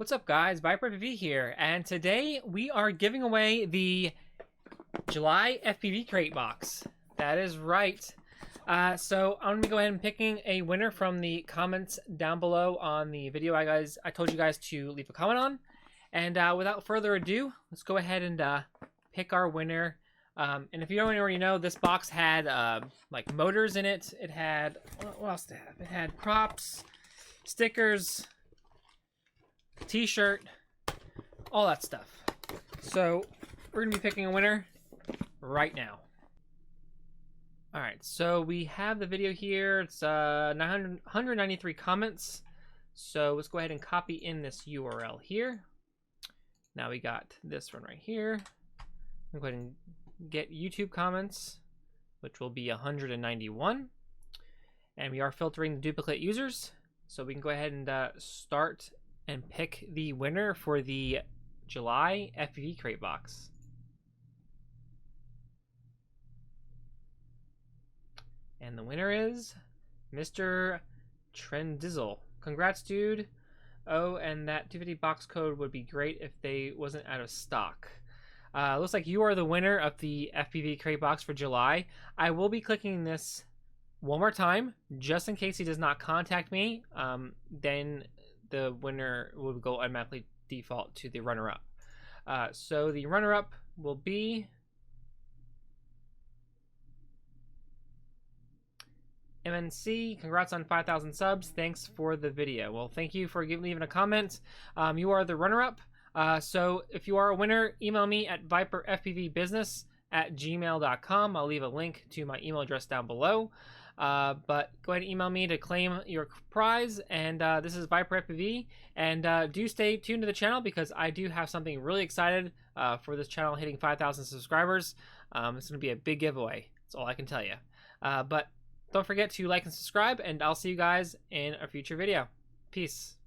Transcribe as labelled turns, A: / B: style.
A: What's up guys, viperfpv here, and today we are giving away the July FPVCRATE box. That is right. So I'm going to go ahead and picking a winner from the comments down below on the video I told you guys to leave a comment on. And without further ado, let's go ahead and pick our winner. And if you don't already know, this box had like motors in it. It had, what else did it have? It had props, stickers, t-shirt, all that stuff. So we're gonna be picking a winner right now. All right, so we have the video here. It's 193 comments. So let's go ahead and copy in this URL here. Now we got this one right here. I'm going to go ahead and get YouTube comments, which will be 191. And we are filtering the duplicate users. So we can go ahead and start and pick the winner for the July FPVCRATE box. And the winner is Mr. Trendizzle. Congrats, dude. Oh, and that 250 box code would be great if they wasn't out of stock. Looks like you are the winner of the FPVCRATE box for July. I will be clicking this one more time, just in case he does not contact me. Then the winner will go automatically default to the runner-up. So the runner-up will be MNC. Congrats on 5,000 subs. Thanks for the video. Well, thank you for leaving a comment. You are the runner-up. So if you are a winner, email me at viperfpvbusiness@gmail.com. I'll leave a link to my email address down below. But go ahead and email me to claim your prize. And this is viperfpv. And do stay tuned to the channel because I do have something really excited for this channel hitting 5,000 subscribers. It's going to be a big giveaway. That's all I can tell you. But don't forget to like and subscribe, and I'll see you guys in a future video. Peace.